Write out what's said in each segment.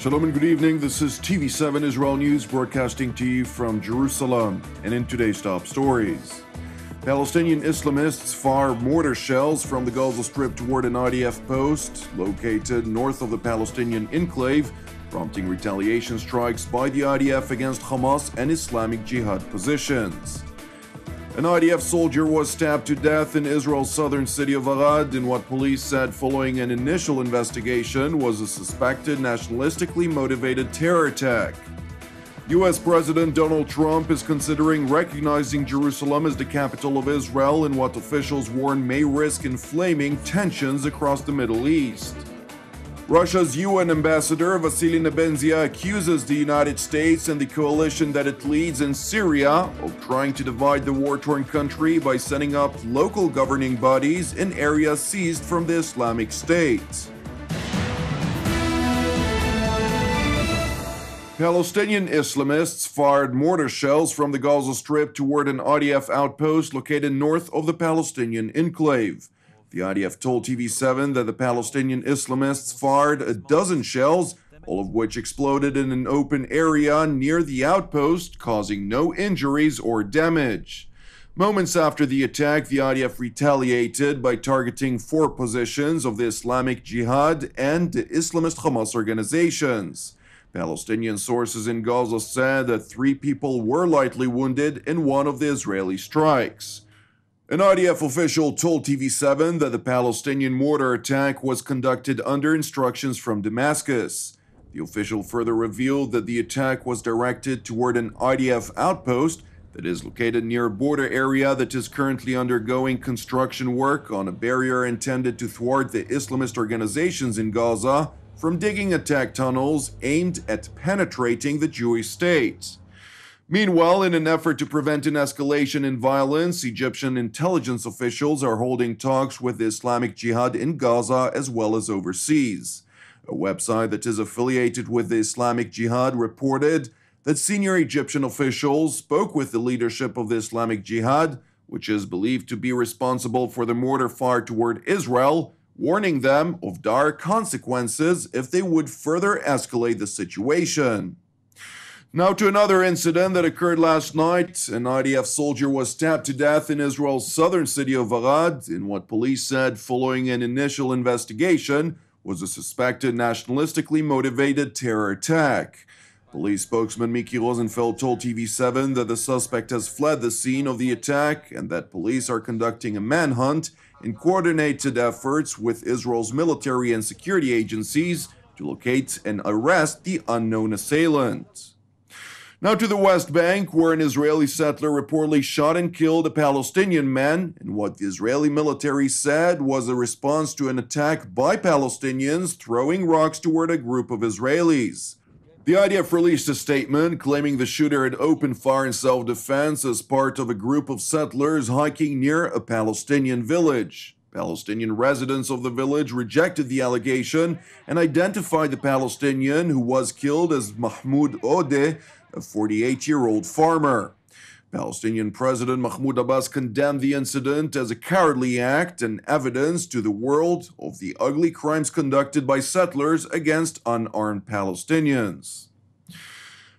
Shalom and good evening. This is TV7 Israel News broadcasting to you from Jerusalem. And in today's top stories, Palestinian Islamists fire mortar shells from the Gaza Strip toward an IDF post located north of the Palestinian enclave, prompting retaliation strikes by the IDF against Hamas and Islamic Jihad positions. An IDF soldier was stabbed to death in Israel's southern city of Arad in what police said following an initial investigation was a suspected nationalistically motivated terror attack. U.S. President Donald Trump is considering recognizing Jerusalem as the capital of Israel in what officials warn may risk inflaming tensions across the Middle East. Russia's UN Ambassador Vassily Nebenzia accuses the United States and the coalition that it leads in Syria of trying to divide the war-torn country by setting up local governing bodies in areas seized from the Islamic State. Palestinian Islamists fired mortar shells from the Gaza Strip toward an IDF outpost located north of the Palestinian enclave. The IDF told TV7 that the Palestinian Islamists fired a dozen shells, all of which exploded in an open area near the outpost, causing no injuries or damage. Moments after the attack, the IDF retaliated by targeting 4 positions of the Islamic Jihad and the Islamist Hamas organizations. Palestinian sources in Gaza said that 3 people were lightly wounded in one of the Israeli strikes. An IDF official told TV7 that the Palestinian mortar attack was conducted under instructions from Damascus. The official further revealed that the attack was directed toward an IDF outpost that is located near a border area that is currently undergoing construction work on a barrier intended to thwart the Islamist organizations in Gaza from digging attack tunnels aimed at penetrating the Jewish state. Meanwhile, in an effort to prevent an escalation in violence, Egyptian intelligence officials are holding talks with the Islamic Jihad in Gaza as well as overseas. A website that is affiliated with the Islamic Jihad reported that senior Egyptian officials spoke with the leadership of the Islamic Jihad, which is believed to be responsible for the mortar fire toward Israel, warning them of dire consequences if they would further escalate the situation. Now to another incident that occurred last night. An IDF soldier was stabbed to death in Israel's southern city of Arad in what police said following an initial investigation was a suspected nationalistically motivated terror attack. Police spokesman Miki Rosenfeld told TV7 that the suspect has fled the scene of the attack and that police are conducting a manhunt in coordinated efforts with Israel's military and security agencies to locate and arrest the unknown assailant. Now to the West Bank, where an Israeli settler reportedly shot and killed a Palestinian man in what the Israeli military said was a response to an attack by Palestinians throwing rocks toward a group of Israelis. The IDF released a statement claiming the shooter had opened fire in self-defense as part of a group of settlers hiking near a Palestinian village. Palestinian residents of the village rejected the allegation and identified the Palestinian who was killed as Mahmoud Odeh, a 48-year-old farmer. Palestinian President Mahmoud Abbas condemned the incident as a cowardly act and evidence to the world of the ugly crimes conducted by settlers against unarmed Palestinians.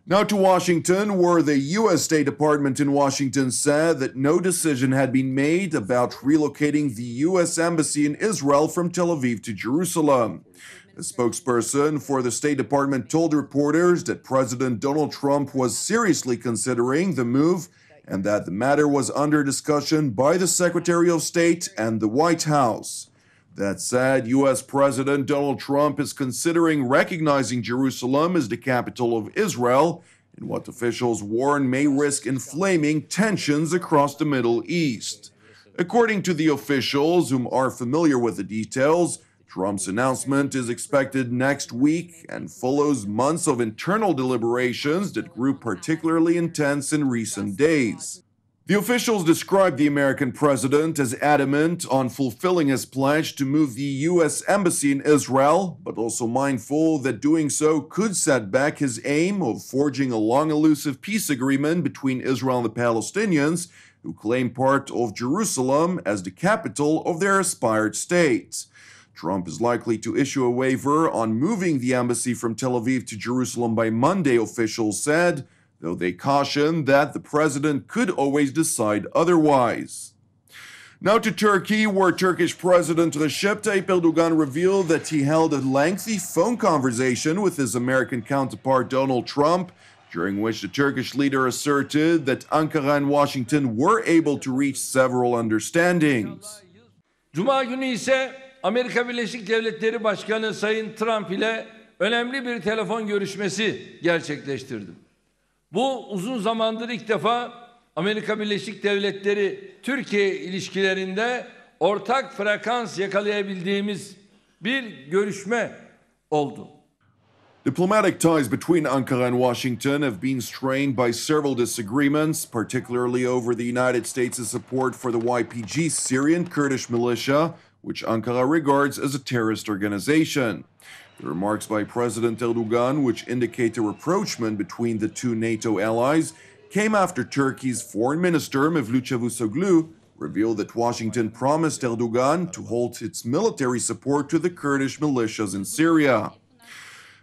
Now to Washington, where the U.S. State Department in Washington said that no decision had been made about relocating the U.S. Embassy in Israel from Tel Aviv to Jerusalem. A spokesperson for the State Department told reporters that President Donald Trump was seriously considering the move and that the matter was under discussion by the Secretary of State and the White House. That said, U.S. President Donald Trump is considering recognizing Jerusalem as the capital of Israel in what officials warn may risk inflaming tensions across the Middle East. According to the officials, whom are familiar with the details, Trump's announcement is expected next week and follows months of internal deliberations that grew particularly intense in recent days. The officials described the American president as adamant on fulfilling his pledge to move the U.S. Embassy in Israel, but also mindful that doing so could set back his aim of forging a long-elusive peace agreement between Israel and the Palestinians, who claim part of Jerusalem as the capital of their aspired state. Trump is likely to issue a waiver on moving the embassy from Tel Aviv to Jerusalem by Monday, officials said, though they cautioned that the president could always decide otherwise. Now to Turkey, where Turkish President Recep Tayyip Erdogan revealed that he held a lengthy phone conversation with his American counterpart Donald Trump, during which the Turkish leader asserted that Ankara and Washington were able to reach several understandings. Cuma günü ise Amerika Birleşik Devletleri Başkanı Sayın Trump ile önemli bir telefon görüşmesi gerçekleştirdim. Bu uzun zamandır ilk defa Amerika Birleşik Devletleri Türkiye ilişkilerinde ortak frekans yakalayabildiğimiz bir görüşme oldu. Diplomatic ties between Ankara and Washington have been strained by several disagreements, particularly over the United States' support for the YPG Syrian Kurdish militia, which Ankara regards as a terrorist organization. The remarks by President Erdogan, which indicate a rapprochement between the two NATO allies, came after Turkey's Foreign Minister Mevlut Çavuşoğlu revealed that Washington promised Erdogan to halt its military support to the Kurdish militias in Syria.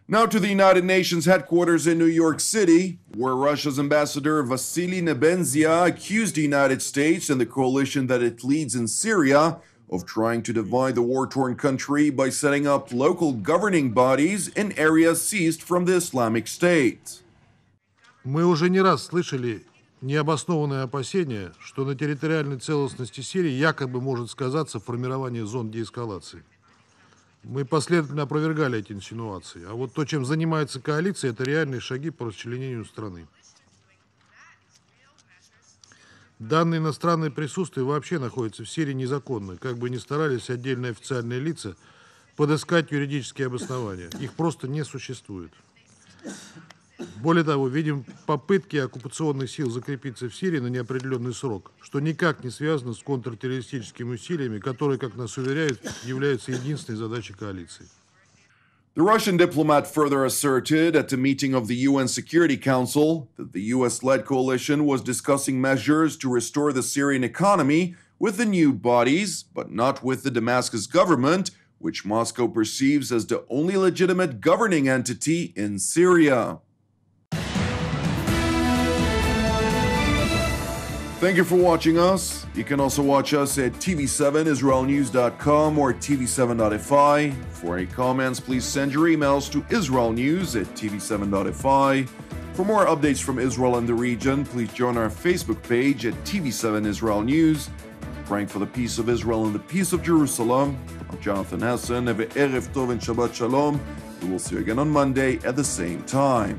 Now to the United Nations headquarters in New York City, where Russia's Ambassador Vassily Nebenzia accused the United States and the coalition that it leads in Syria of trying to divide the war-torn country by setting up local governing bodies in areas seized from the Islamic State. Мы уже не раз слышали необоснованные опасения, что на территориальной целостности Сирии якобы может сказаться формирование зон деэскалации. Мы последовательно опровергали эти инсинуации. А вот то, чем занимается коалиция, это реальные шаги по расчленению страны. Данное иностранное присутствие вообще находится в Сирии незаконно, как бы ни старались отдельные официальные лица подыскать юридические обоснования. Их просто не существует. Более того, видим попытки оккупационных сил закрепиться в Сирии на неопределенный срок, что никак не связано с контртеррористическими усилиями, которые, как нас уверяют, являются единственной задачей коалиции. The Russian diplomat further asserted at the meeting of the UN Security Council that the US-led coalition was discussing measures to restore the Syrian economy with the new bodies, but not with the Damascus government, which Moscow perceives as the only legitimate governing entity in Syria. Thank you for watching us. You can also watch us at TV7israelnews.com or TV7.fi. For any comments, please send your emails to israelnews@tv7.fi. For more updates from Israel and the region, please join our Facebook page at TV7 Israel News. Praying for the peace of Israel and the peace of Jerusalem. I'm Jonathan Hassan. Have an Erev Tov and Shabbat Shalom. We will see you again on Monday at the same time.